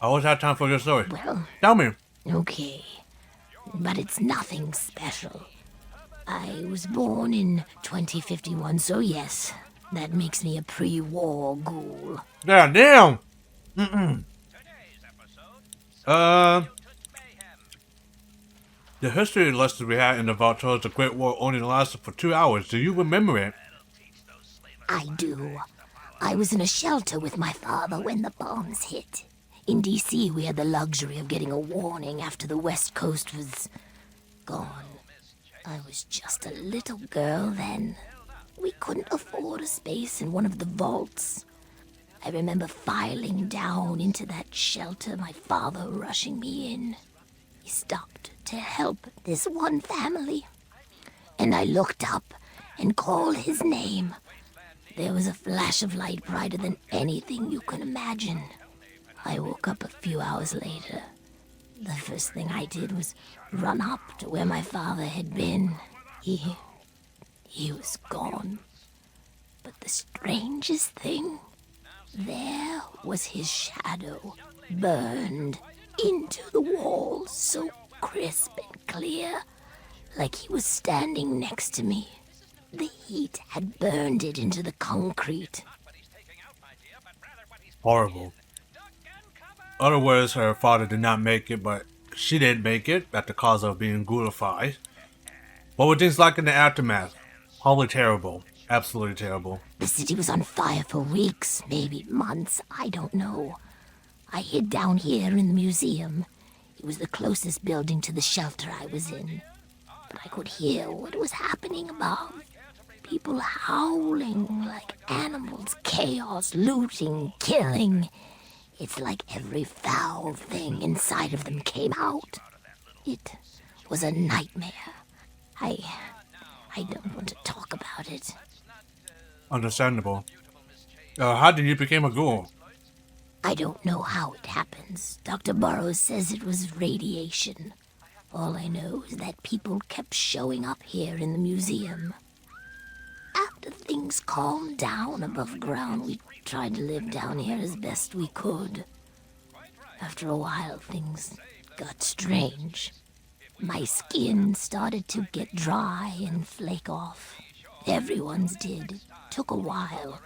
I always have time for your story. Well, Tell me. okay. But it's nothing special. I was born in 2051, so yes, that makes me a pre-war ghoul. Yeah, damn. The history lesson we had in the vault told us the Great War only lasted for 2 hours. Do you remember it? I do. I was in a shelter with my father when the bombs hit. In D.C., we had the luxury of getting a warning after the West Coast was gone. I was just a little girl then. We couldn't afford a space in one of the vaults. I remember filing down into that shelter, my father rushing me in. He stopped to help this one family. And I looked up and called his name. There was a flash of light brighter than anything you can imagine. I woke up a few hours later. The first thing I did was run up to where my father had been. He was gone. But the strangest thing, there was his shadow, burned into the wall, so crisp and clear, like he was standing next to me. The heat had burned it into the concrete. Horrible. Other words, her father did not make it, but she did make it at the cause of being ghoulified. What were things like in the aftermath? Probably terrible. Absolutely terrible. The city was on fire for weeks, maybe months, I don't know. I hid down here in the museum. It was the closest building to the shelter I was in. But I could hear what was happening above. People howling like animals, chaos, looting, killing. It's like every foul thing inside of them came out. It was a nightmare. I don't want to talk about it. Understandable. How did you become a ghoul? I don't know how it happens. Dr. Burroughs says it was radiation. All I know is that people kept showing up here in the museum. After things calmed down above ground, we tried to live down here as best we could. After a while, things got strange. My skin started to get dry and flake off. Everyone's did. It took a while.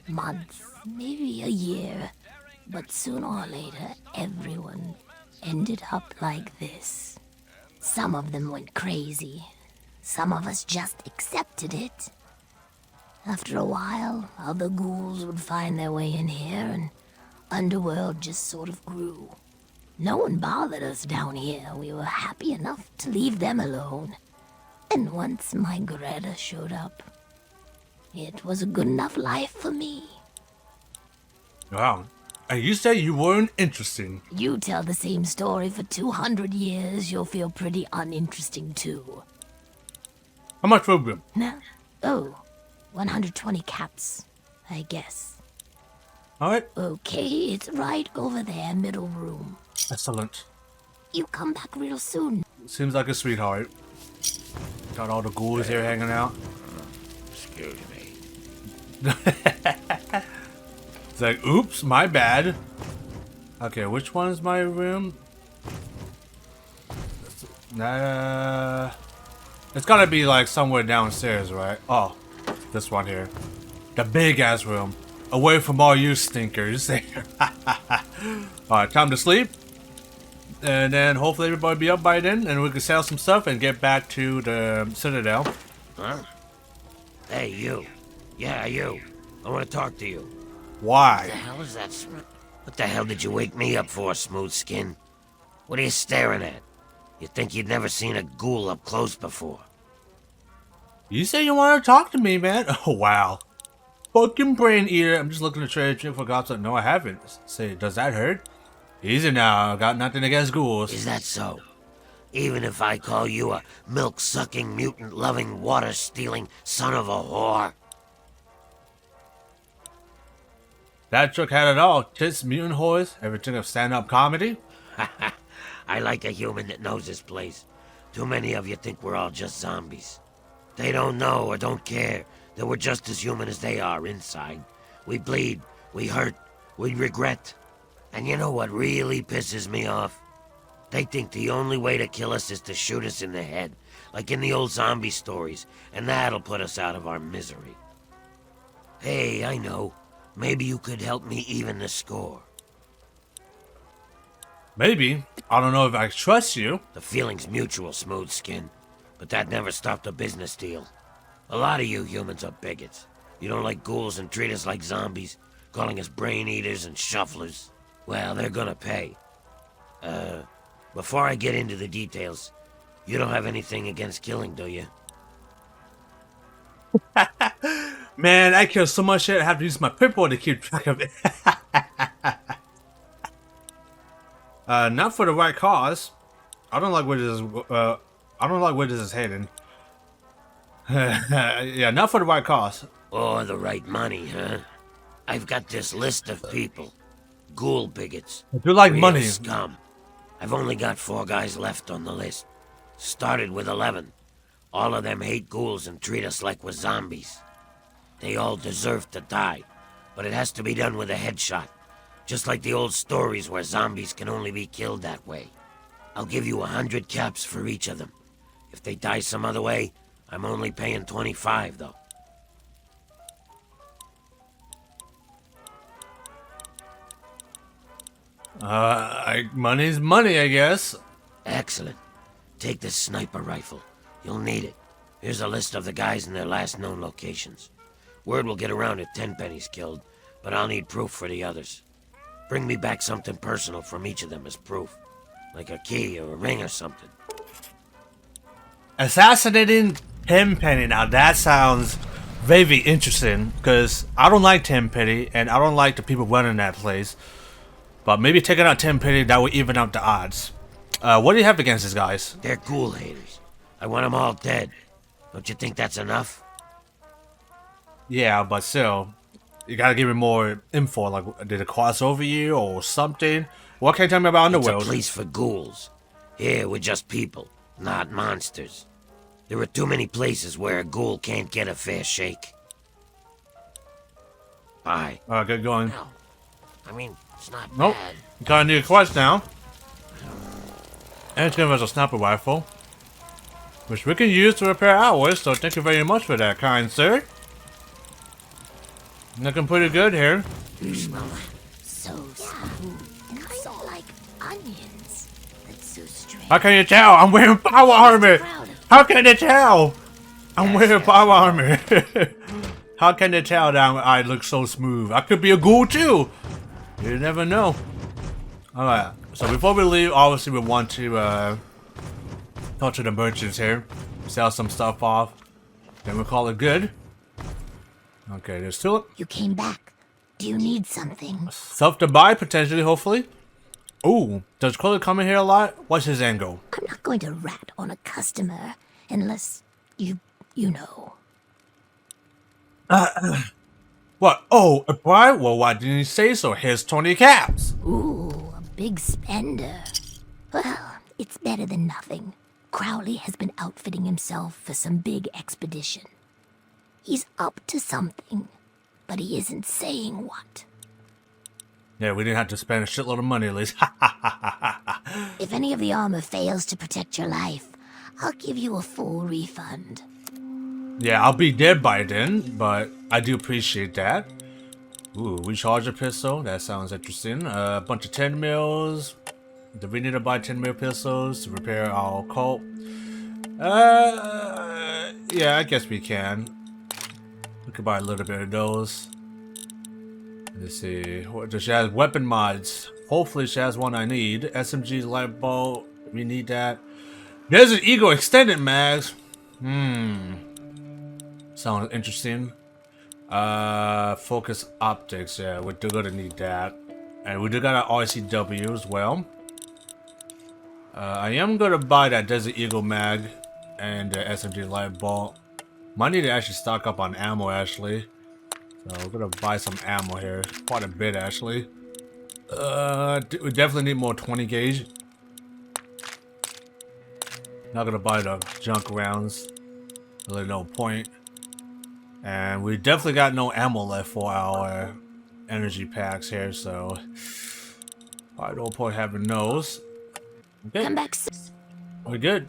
Months, maybe a year. But sooner or later, everyone ended up like this. Some of them went crazy. Some of us just accepted it. After a while, other ghouls would find their way in here, and Underworld just sort of grew. No one bothered us down here. We were happy enough to leave them alone. And once my Greta showed up, it was a good enough life for me. Wow. And you say you weren't interesting. You tell the same story for 200 years, you'll feel pretty uninteresting too. How much for them? No. Oh, 120 caps, I guess. Alright. Okay, it's right over there, middle room. Excellent. You come back real soon. Seems like a sweetheart. Got all the ghouls here hanging out. Excuse me. It's like, oops, my bad. Okay, which one is my room? It's gotta be like somewhere downstairs, right? Oh, this one here. The big ass room. Away from all you stinkers. Alright, time to sleep. And then hopefully everybody be up by then and we can sell some stuff and get back to the Citadel. Huh? Hey, you. Yeah, you. I want to talk to you. Why? What the hell is that? What the hell did you wake me up for, Smooth Skin? What are you staring at? You think you'd never seen a ghoul up close before? You say you want to talk to me, man? Oh, wow. fucking brain eater. I'm just looking to trade you for gossip. No, I haven't. Say, does that hurt? Easy now. I got nothing against ghouls. Is that so? Even if I call you a milk-sucking, mutant-loving, water-stealing son of a whore? That trick had it all. Tits, mutant whores, everything of stand-up comedy. I like a human that knows his place. Too many of you think we're all just zombies. They don't know or don't care that we're just as human as they are inside. We bleed, we hurt, we regret. And you know what really pisses me off? They think the only way to kill us is to shoot us in the head, like in the old zombie stories, and that'll put us out of our misery. Hey, I know. Maybe you could help me even the score. Maybe. I don't know if I trust you. The feeling's mutual, Smooth Skin. But that never stopped a business deal. A lot of you humans are bigots. You don't like ghouls and treat us like zombies, calling us brain eaters and shufflers. Well, they're gonna pay. Before I get into the details, you don't have anything against killing, do you? Man, I kill so much shit I have to use my pip-boy to keep track of it. Not for the right cause. I don't like where this is, I don't like where this is heading. Yeah, not for the right cause. Or the right money, huh? I've got this list of people. Ghoul bigots. I do like real money. Scum. I've only got 4 guys left on the list. Started with 11. All of them hate ghouls and treat us like we're zombies. They all deserve to die, but it has to be done with a headshot. Just like the old stories where zombies can only be killed that way. I'll give you 100 caps for each of them. If they die some other way, I'm only paying 25, though. Money's money, I guess. Excellent. Take this sniper rifle. You'll need it. Here's a list of the guys and their last known locations. Word will get around if Tenpenny's killed, but I'll need proof for the others. Bring me back something personal from each of them as proof. Like a key or a ring or something. Assassinating Tenpenny. Now that sounds very interesting, because I don't like Tenpenny, and I don't like the people running that place. But maybe taking out Tenpenny, that would even out the odds. What do you have against these guys? They're ghoul haters. I want them all dead. Don't you think that's enough? Yeah, but still, you gotta give me more info. Like, did it cross over you or something? What can you tell me about Underworld? It's a place for ghouls. Here, we're just people, not monsters. There are too many places where a ghoul can't get a fair shake. Bye. Alright, get going. No. I mean, it's not nope. bad. You got a new quest now. And it's giving us a sniper rifle, which we can use to repair ours, so thank you very much for that, kind sir. Looking pretty good here. You smell so smooth. Kind of like onions. That's so strange. How can you tell? I'm wearing power armor. How can you tell? I'm wearing power armor. How can you tell that I look so smooth? I could be a ghoul too. You never know. Alright, so before we leave, obviously we want to talk to the merchants here. Sell some stuff off. Then we'll call it good. Okay, there's Tulip. You came back. Do you need something? Stuff to buy, potentially, hopefully. Ooh, does Crowley come in here a lot? What's his angle? I'm not going to rat on a customer unless you know. What? Oh, a bribe? Well, why didn't you say so? Here's 20 caps. Ooh, a big spender. Well, it's better than nothing. Crowley has been outfitting himself for some big expedition. He's up to something, but he isn't saying what. Yeah, we didn't have to spend a shitload of money at least. If any of the armor fails to protect your life, I'll give you a full refund. Yeah, I'll be dead by then, but I do appreciate that. Ooh, recharge a pistol. That sounds interesting. A bunch of 10 mils. Do we need to buy 10 mil pistols to repair our cult? Yeah, I guess we can. We could buy a little bit of those. Let's see. What does she have? Weapon mods. Hopefully she has one I need. SMG light bolt. We need that. There's an Eagle extended mags. Sounds interesting. Focus optics. Yeah, we're gonna need that, and we do got our RCW as well. I am gonna buy that Desert Eagle mag and the SMG light bolt. Might need to actually stock up on ammo actually. So we're gonna buy some ammo here, quite a bit actually. We definitely need more 20 gauge. Not gonna buy the junk rounds. Really no point. And we definitely got no ammo left for our energy packs here, so probably no point having those. Okay. Come back. We're good.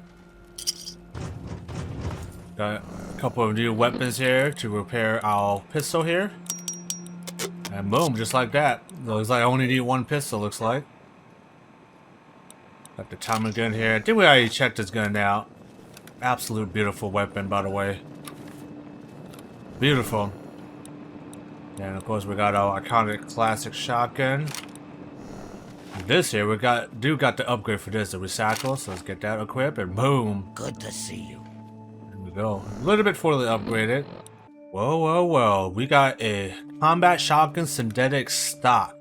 Got a couple of new weapons here to repair our pistol here. And boom, just like that. Looks like I only need one pistol, looks like. Got the Tommy gun here. I think we already checked this gun out. Absolute beautiful weapon, by the way. Beautiful. And of course we got our iconic classic shotgun. This here, we got the upgrade for this, the recycle, so let's get that equipped, and boom. Good to see you. There we go. A little bit fully upgraded. Whoa, whoa, whoa. We got a combat shotgun synthetic stock.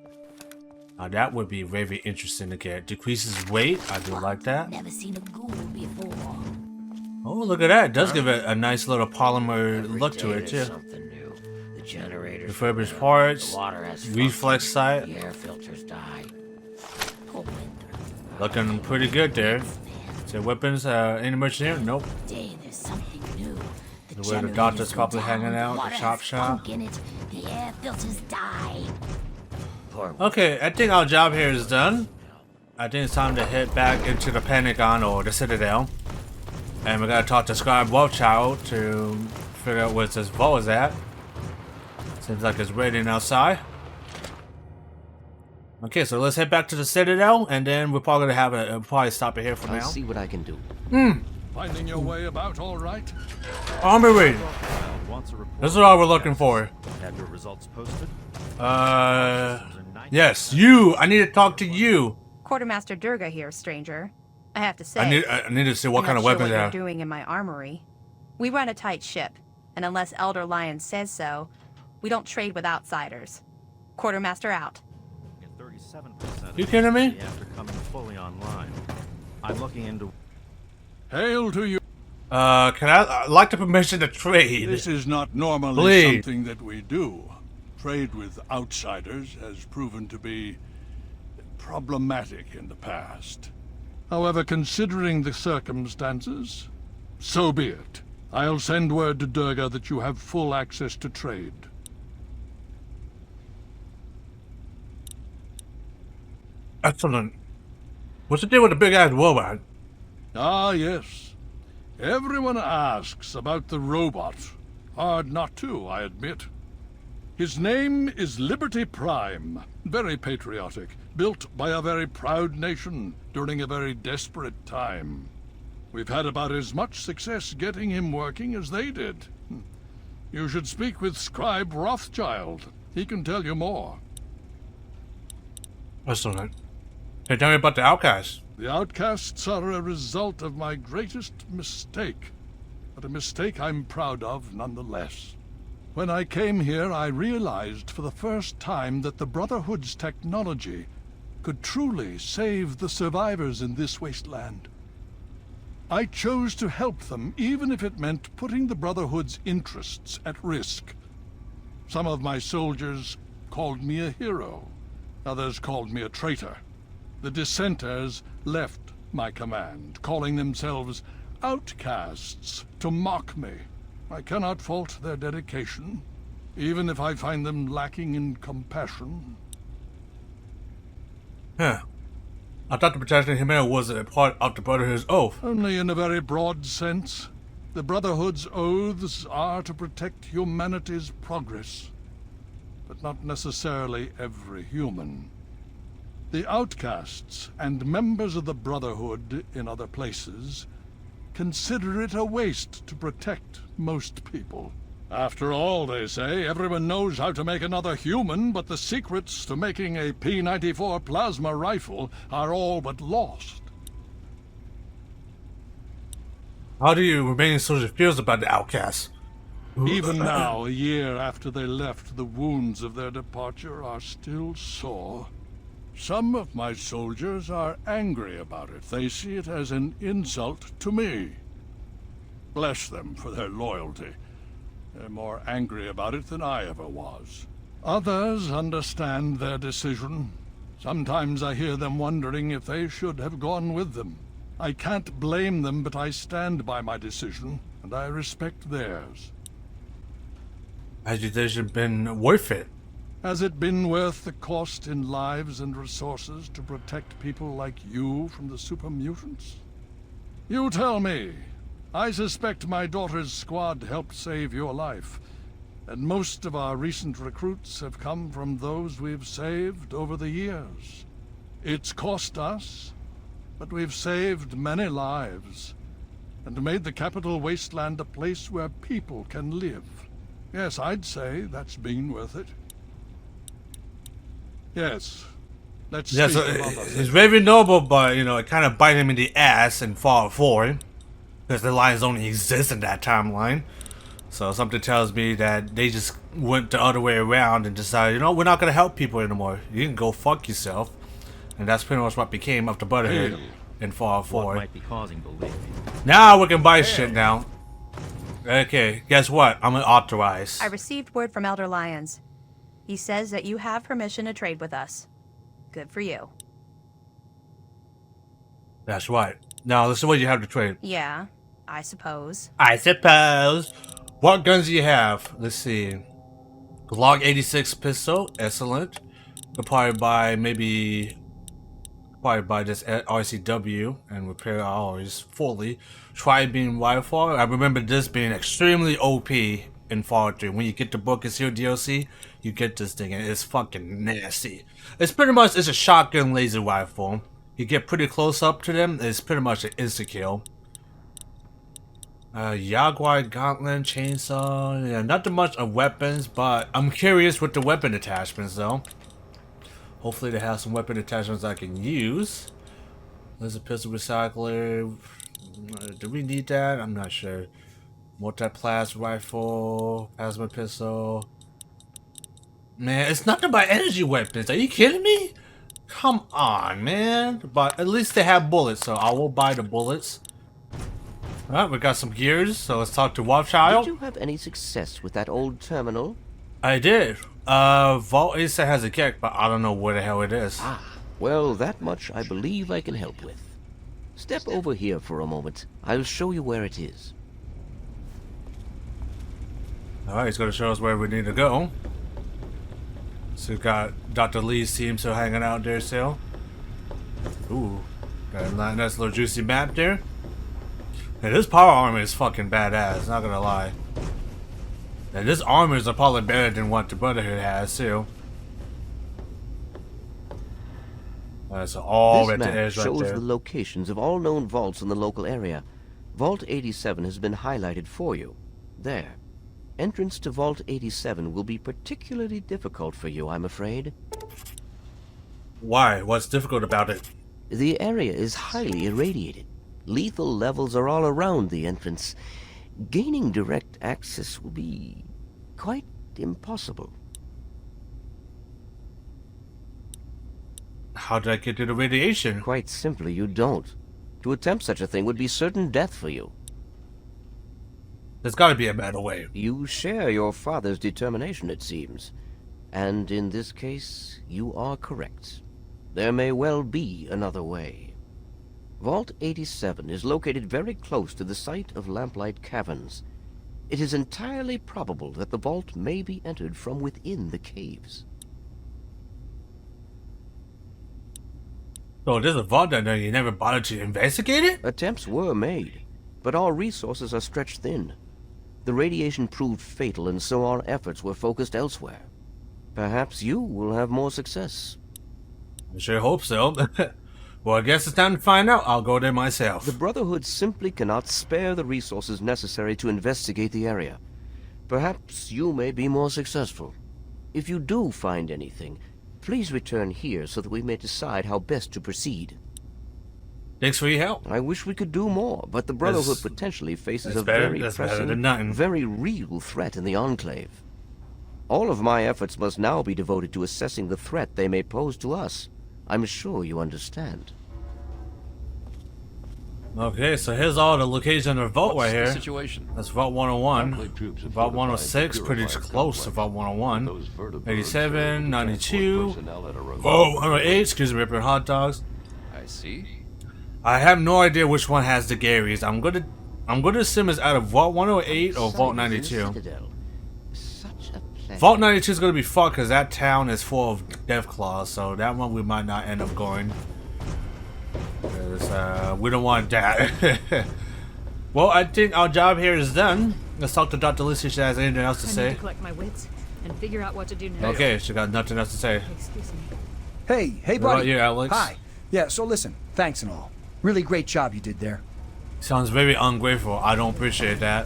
Now that would be very interesting to get. Decreases weight, I do like that. Never seen a ghoul before. Oh, look at that. It does give it a nice little polymer look to it, too. Something new. The generators. Refurbished parts, the water has reflex sight. The air filters die. Looking pretty good there. So weapons, any merchant here? Nope. Day, there's something new. Where the doctor's probably hanging out, the chop shop. In it. The air filters die. Okay, I think our job here is done. I think it's time to head back into the Pentagon or the Citadel. And we gotta talk to Scribe Wolfchild to figure out where this vault is at. Seems like it's raining outside. Okay, so let's head back to the Citadel, and then we're probably gonna have probably stop it here for now. I'll see what I can do. Finding your way about all right? Armory. This is what we're looking for. Have your results posted? Yes, you. I need to talk to you. Quartermaster Durga here, stranger. I have to say, I need to see what kind of weapons weapons they you're have. doing in my armory. We run a tight ship, and unless Elder Lion says so, we don't trade with outsiders. Quartermaster out. 37%. You kidding me? After coming fully online, I'm looking into. Hail to you. I'd like the permission to trade. This is not normally Please. something that we do. Trade with outsiders has proven to be problematic in the past. However, considering the circumstances, so be it. I'll send word to Durga that you have full access to trade. Excellent. What's the deal with the big-ass robot? Ah, yes. Everyone asks about the robot. Hard not to, I admit. His name is Liberty Prime. Very patriotic. Built by a very proud nation during a very desperate time. We've had about as much success getting him working as they did. You should speak with Scribe Rothschild. He can tell you more. Excellent. Hey, tell me about the outcasts. The outcasts are a result of my greatest mistake, but a mistake I'm proud of nonetheless. When I came here, I realized for the first time that the Brotherhood's technology could truly save the survivors in this wasteland. I chose to help them, even if it meant putting the Brotherhood's interests at risk. Some of my soldiers called me a hero. Others called me a traitor. The dissenters left my command, calling themselves outcasts to mock me. I cannot fault their dedication, even if I find them lacking in compassion. Huh. I thought the protection of humanity was a part of the Brotherhood's oath. Only in a very broad sense. The Brotherhood's oaths are to protect humanity's progress, but not necessarily every human. The outcasts and members of the Brotherhood in other places consider it a waste to protect most people. After all, they say, everyone knows how to make another human, but the secrets to making a P-94 plasma rifle are all but lost. How do you remaining soldier feels about the outcasts? Even now, a year after they left, the wounds of their departure are still sore. Some of my soldiers are angry about it. They see it as an insult to me. Bless them for their loyalty. They're more angry about it than I ever was. Others understand their decision. Sometimes I hear them wondering if they should have gone with them. I can't blame them, but I stand by my decision, and I respect theirs. Has your decision been worth it? Has it been worth the cost in lives and resources to protect people like you from the super mutants? You tell me. I suspect my daughter's squad helped save your life, and most of our recent recruits have come from those we've saved over the years. It's cost us, but we've saved many lives, and made the capital wasteland a place where people can live. Yes, I'd say that's been worth it. Yes. Let's Yeah, speak so of other it's things. very noble, but, you know, it kind of bite him in the ass in Fallout 4. Because the Lions only exist in that timeline. So something tells me that they just went the other way around and decided, you know, we're not going to help people anymore. You can go fuck yourself. And that's pretty much what became of the Brotherhood in Fallout 4. What might be causing belief? Now we can buy shit now. Okay, guess what? I'm gonna authorize. I received word from Elder Lyons. He says that you have permission to trade with us. Good for you. That's right. Now this is what you have to trade. Yeah, I suppose. I suppose. What guns do you have? Let's see. Glock 86 pistol, excellent. Acquired by this RCW and repair ours fully. Tri-beam rifle. I remember this being extremely OP in Fallout 3. When you get the book and seal DLC, you get this thing and it's fucking nasty. It's pretty much a shotgun laser rifle. You get pretty close up to them, it's pretty much an insta-kill. Jaguar gauntlet, chainsaw, yeah, not too much of weapons, but I'm curious with the weapon attachments though. Hopefully they have some weapon attachments I can use. There's a pistol recycler. Do we need that? I'm not sure. Multi-blast rifle, plasma pistol. Man, it's nothing but energy weapons. Are you kidding me? Come on, man. But at least they have bullets, so I will buy the bullets. Alright, we got some gears, so let's talk to Wolfchild. Did you have any success with that old terminal? I did. Vault-Tec has a GECK, but I don't know where the hell it is. Well, that much I believe I can help with. Step over here for a moment. I'll show you where it is. Alright, he's gonna show us where we need to go. So we've got Dr. Lee's team still hanging out there still. Ooh, got a nice little juicy map there. Hey, this power armor is fucking badass, not gonna lie. And this armors are probably better than what the Brotherhood has too. Alright, so all This at the map edge right shows there. the locations of all known vaults in the local area. Vault 87 has been highlighted for you. There. Entrance to Vault 87 will be particularly difficult for you, I'm afraid. Why? What's difficult about it? The area is highly irradiated. Lethal levels are all around the entrance. Gaining direct access will be quite impossible. How did I get to the radiation? Quite simply, you don't. To attempt such a thing would be certain death for you. There's gotta be a better way. You share your father's determination, it seems. And in this case, you are correct. There may well be another way. Vault 87 is located very close to the site of Lamplight Caverns. It is entirely probable that the vault may be entered from within the caves. So there's a vault down there, you never bothered to investigate it? Attempts were made, but our resources are stretched thin. The radiation proved fatal, and so our efforts were focused elsewhere. Perhaps you will have more success. I sure hope so. Well, I guess it's time to find out. I'll go there myself. The Brotherhood simply cannot spare the resources necessary to investigate the area. Perhaps you may be more successful. If you do find anything, please return here so that we may decide how best to proceed. Thanks for your help. I wish we could do more, but the Brotherhood potentially faces a very pressing, very real threat in the Enclave. All of my efforts must now be devoted to assessing the threat they may pose to us. I'm sure you understand. Okay, so here's all the location of Vault right here. Situation? That's Vault 101. Vault 106, pretty close to Vault 101. 87, 92. Whoa, 108, excuse me, ripping hot dogs. I see. I have no idea which one has the Garys. I'm gonna assume it's out of Vault 108 or Vault 92. Vault 92 is gonna be fucked because that town is full of death claws, so that one we might not end up going. Because we don't want that. Well, I think our job here is done. Let's talk to Dr. Lucy if she has anything else to say. I need to collect my wits and figure out what to do now. Okay, she got nothing else to say. Excuse me. Hey, What buddy. about you, Alex? Hi. Yeah, so listen, thanks and all. Really great job you did there. Sounds very ungrateful. I don't appreciate that.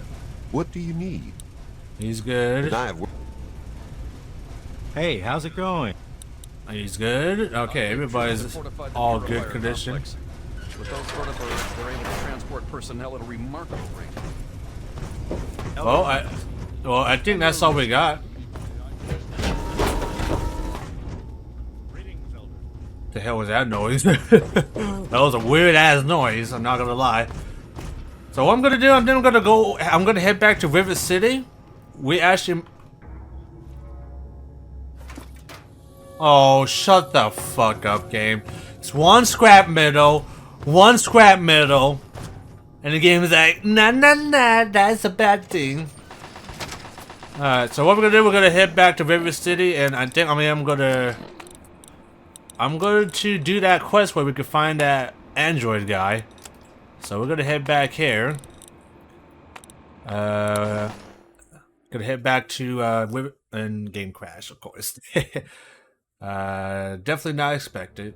What do you need? He's good. Hey, how's it going? He's good. Okay, everybody's all good condition. With those vertebrates, they're able to transport personnel at a remarkable rate. Well, I think that's all we got. The hell was that noise? That was a weird ass noise. I'm not gonna lie. So what I'm gonna do? I'm gonna head back to River City. We actually. Oh, shut the fuck up, game. It's one scrap metal, and the game is like, nah, that's a bad thing. Alright, so what we're gonna do, we're gonna head back to River City, and I think, I'm going to do that quest where we can find that android guy. So we're gonna head back here. Gonna head back to, and game crash, of course. Definitely not expected.